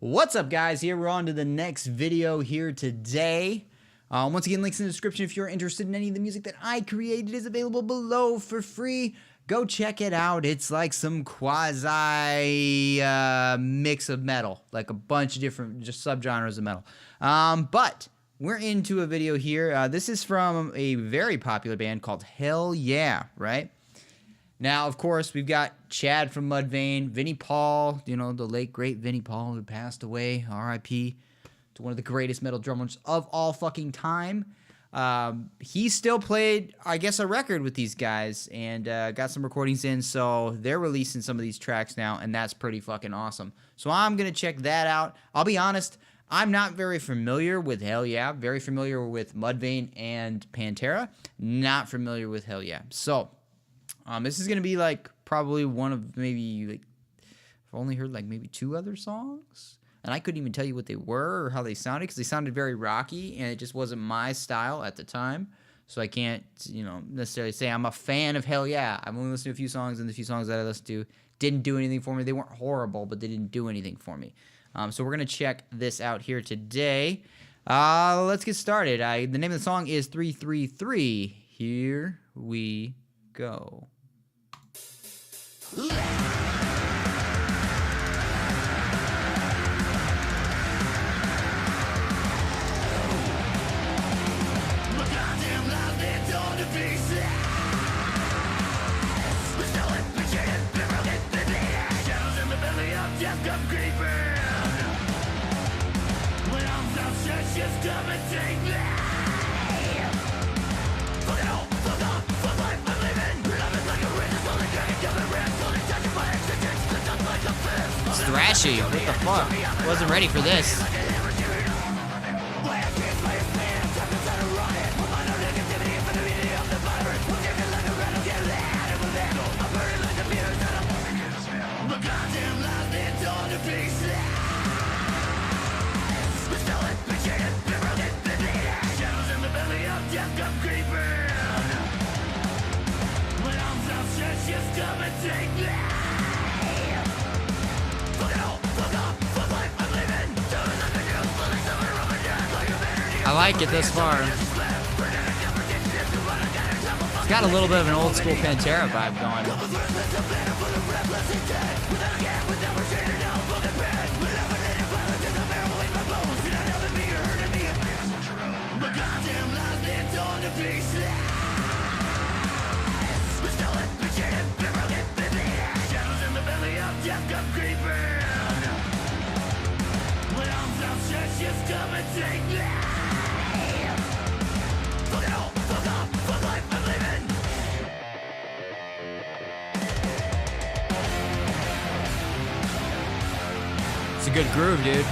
What's up, guys? Here we're on to the next video here today. Once again, links in the description if you're interested in any of the music that I created is available below for free. Go check it out. It's like some quasi mix of metal, like a bunch of different just subgenres of metal. But we're into a video here. This is from a very popular band called Hellyeah, right? Now, of course, we've got Chad from Mudvayne, Vinnie Paul, you know, the late, great Vinnie Paul who passed away, R.I.P. to one of the greatest metal drummers of all fucking time. He still played, I guess, a record with these guys and got some recordings in, so they're releasing some of these tracks now, and that's pretty fucking awesome. So I'm going to check that out. I'll be honest, I'm not very familiar with Hellyeah, very familiar with Mudvayne and Pantera, not familiar with Hellyeah. So this is going to be like probably one of maybe, like, I've only heard like maybe 2 other songs. And I couldn't even tell you what they were or how they sounded because they sounded very rocky and it just wasn't my style at the time. So I can't, you know, necessarily say I'm a fan of Hellyeah. I've only listened to a few songs, and the few songs that I listened to didn't do anything for me. They weren't horrible, but they didn't do anything for me. So we're going to check this out here today. Let's get started. The name of the song is 333. Here we go. It's thrashy. What the fuck? Wasn't ready for this. I like it thus far. It's got a little bit of an old school Pantera vibe going. It's a good groove, dude.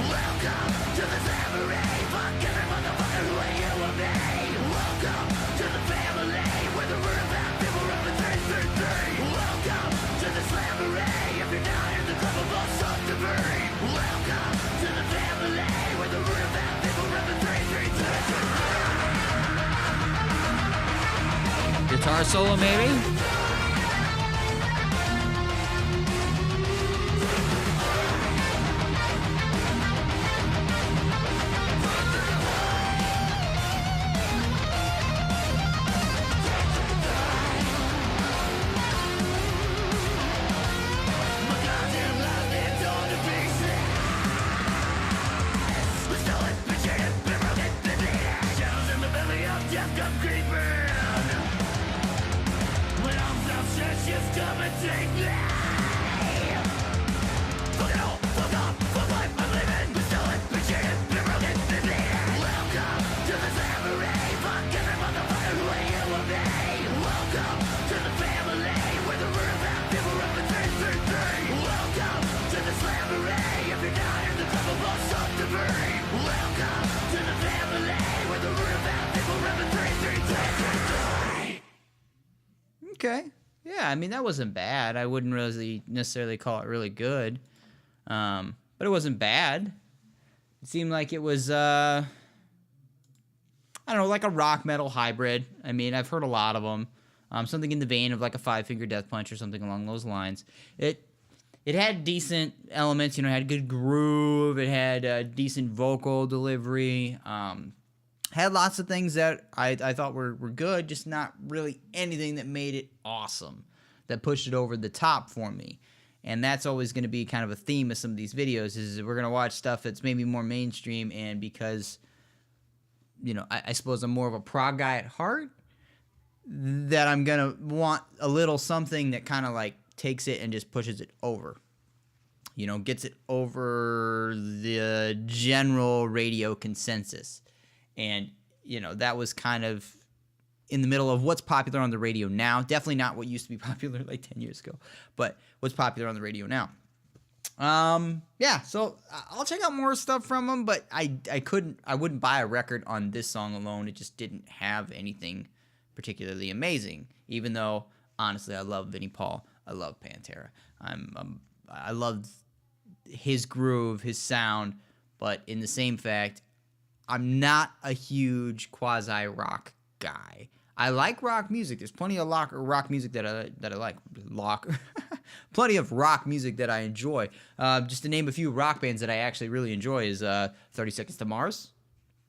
Welcome to the family. Fuck every motherfucker who ain't you or me. Welcome to the family where the word of that people rep in 333. Welcome to the slammery. If you're not in the club of all suck to be. Welcome to the family where the word of that people rep in 333. Guitar solo, maybe? Okay. Yeah, I mean, that wasn't bad. I wouldn't really necessarily call it really good. But it wasn't bad. It seemed like it was, I don't know, like a rock metal hybrid. I mean, I've heard a lot of them. Something in the vein of like a Five Finger Death Punch or something along those lines. It it had decent elements, you know, it had good groove, it had decent vocal delivery, had lots of things that I thought were good, just not really anything that made it awesome, that pushed it over the top for me. And that's always going to be kind of a theme of some of these videos, is we're going to watch stuff that's maybe more mainstream, and because, you know, I suppose I'm more of a prog guy at heart, that I'm going to want a little something that kind of like takes it and just pushes it over. You know, gets it over the general radio consensus. And, you know, that was kind of in the middle of what's popular on the radio now. Definitely not what used to be popular like 10 years ago, but what's popular on the radio now. Yeah, so I'll check out more stuff from them, but I wouldn't buy a record on this song alone. It just didn't have anything particularly amazing, even though, honestly, I love Vinnie Paul. I love Pantera. I love his groove, his sound, but in the same fact, I'm not a huge quasi-rock guy. I like rock music. There's plenty of rock music that I like. Plenty of rock music that I enjoy. Just to name a few rock bands that I actually really enjoy is 30 Seconds to Mars.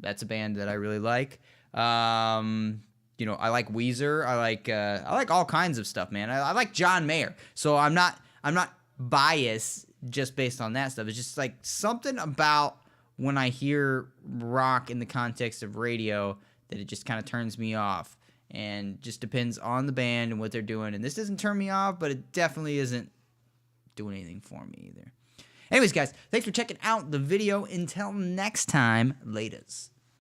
That's a band that I really like. You know, I like Weezer. I like all kinds of stuff, man. I like John Mayer. So I'm not biased just based on that stuff. It's just like something about when I hear rock in the context of radio that it just kind of turns me off, and just depends on the band and what they're doing. And this doesn't turn me off, but it definitely isn't doing anything for me either. Anyways, guys, thanks for checking out the video. Until next time, laters.